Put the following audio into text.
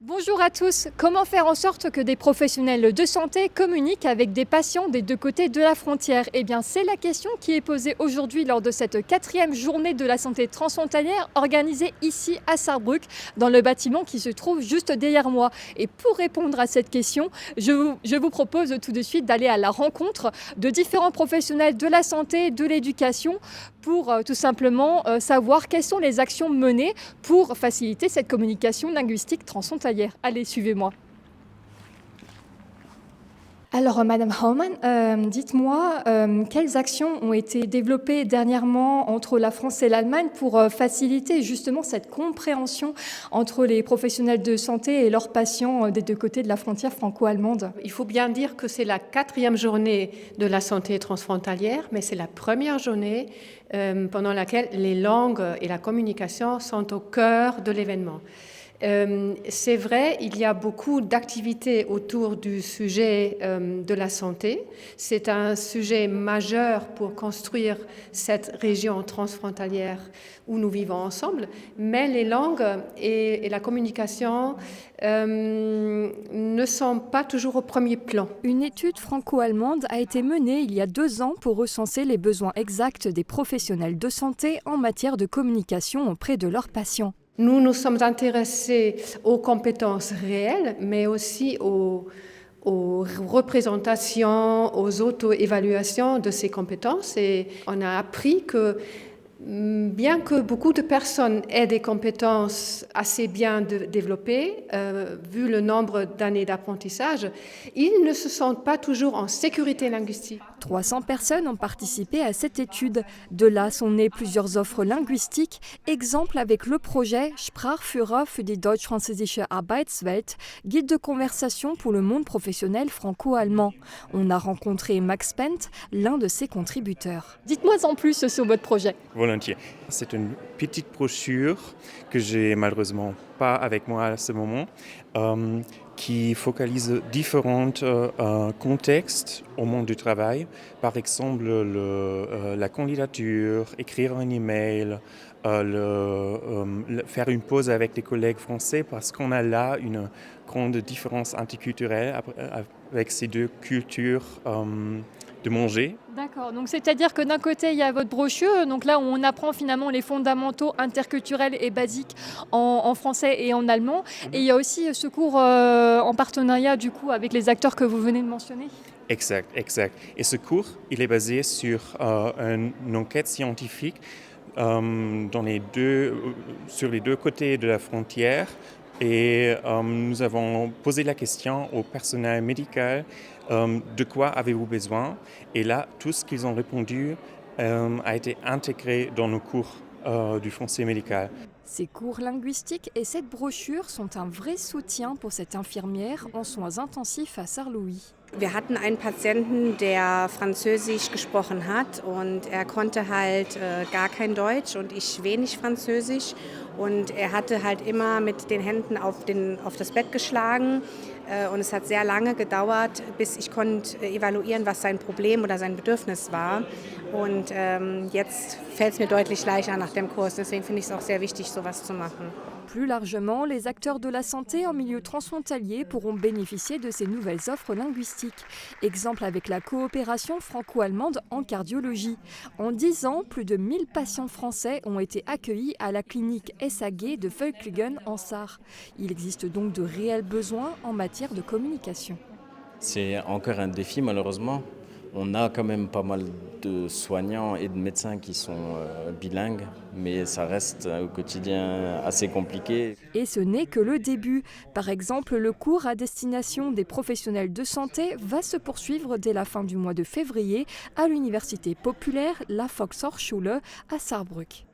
Bonjour à tous. Comment faire en sorte que des professionnels de santé communiquent avec des patients des deux côtés de la frontière? Eh bien, c'est la question qui est posée aujourd'hui lors de cette 4e journée de la santé transfrontalière organisée ici à Sarrebruck, dans le bâtiment qui se trouve juste derrière moi. Et pour répondre à cette question, je vous propose tout de suite d'aller à la rencontre de différents professionnels de la santé, de l'éducation, pour tout simplement savoir quelles sont les actions menées pour faciliter cette communication linguistique transfrontalière. Allez, suivez-moi. Alors, Madame Haumann, dites-moi, quelles actions ont été développées dernièrement entre la France et l'Allemagne pour faciliter justement cette compréhension entre les professionnels de santé et leurs patients des deux côtés de la frontière franco-allemande? Il faut bien dire que c'est la 4e journée de la santé transfrontalière, mais c'est la première journée pendant laquelle les langues et la communication sont au cœur de l'événement. C'est vrai, il y a beaucoup d'activités autour du sujet de la santé. C'est un sujet majeur pour construire cette région transfrontalière où nous vivons ensemble, mais les langues et la communication ne sont pas toujours au premier plan. Une étude franco-allemande a été menée il y a 2 ans pour recenser les besoins exacts des professionnels de santé en matière de communication auprès de leurs patients. Nous nous sommes intéressés aux compétences réelles, mais aussi aux représentations, aux auto-évaluations de ces compétences. Et on a appris que bien que beaucoup de personnes aient des compétences assez bien développées, vu le nombre d'années d'apprentissage, ils ne se sentent pas toujours en sécurité linguistique. 300 personnes ont participé à cette étude. De là sont nées plusieurs offres linguistiques, exemple avec le projet Sprachführer für die deutsch-französische Arbeitswelt, guide de conversation pour le monde professionnel franco-allemand. On a rencontré Max Pent, l'un de ses contributeurs. Dites-moi en plus sur votre projet. Volontiers. C'est une petite brochure que j'ai malheureusement pas avec moi à ce moment, qui focalise différents contextes au monde du travail. Par exemple, la candidature, écrire un email, faire une pause avec des collègues français parce qu'on a là une grande différence interculturelle avec ces deux cultures de manger. D'accord, donc c'est-à-dire que d'un côté il y a votre brochure, donc là où on apprend finalement les fondamentaux interculturels et basiques en français et en allemand, et il y a aussi ce cours en partenariat du coup avec les acteurs que vous venez de mentionner. Exact. Et ce cours, il est basé sur une enquête scientifique sur les deux côtés de la frontière. Et nous avons posé la question au personnel médical, de quoi avez-vous besoin? Et là, tout ce qu'ils ont répondu a été intégré dans nos cours du français médical. Ces cours linguistiques et cette brochure sont un vrai soutien pour cette infirmière en soins intensifs à Sarre-Louis. Wir hatten einen Patienten, der Französisch gesprochen hat und er konnte halt gar kein Deutsch und ich wenig Französisch und er hatte halt immer mit den Händen auf das Bett geschlagen und es hat sehr lange gedauert, bis ich konnte evaluieren, was sein Problem oder sein Bedürfnis war und jetzt fällt es mir deutlich leichter nach dem Kurs, deswegen finde ich es auch sehr wichtig, sowas zu machen. Plus largement, les acteurs de la santé en milieu transfrontalier pourront bénéficier de ces nouvelles offres linguistiques. Exemple avec la coopération franco-allemande en cardiologie. En 10 ans, plus de 1000 patients français ont été accueillis à la clinique SAG de Völklingen en Sarre. Il existe donc de réels besoins en matière de communication. C'est encore un défi malheureusement. On a quand même pas mal de soignants et de médecins qui sont bilingues, mais ça reste au quotidien assez compliqué. Et ce n'est que le début. Par exemple, le cours à destination des professionnels de santé va se poursuivre dès la fin du mois de février à l'université populaire La Volkshochschule à Sarrebruck.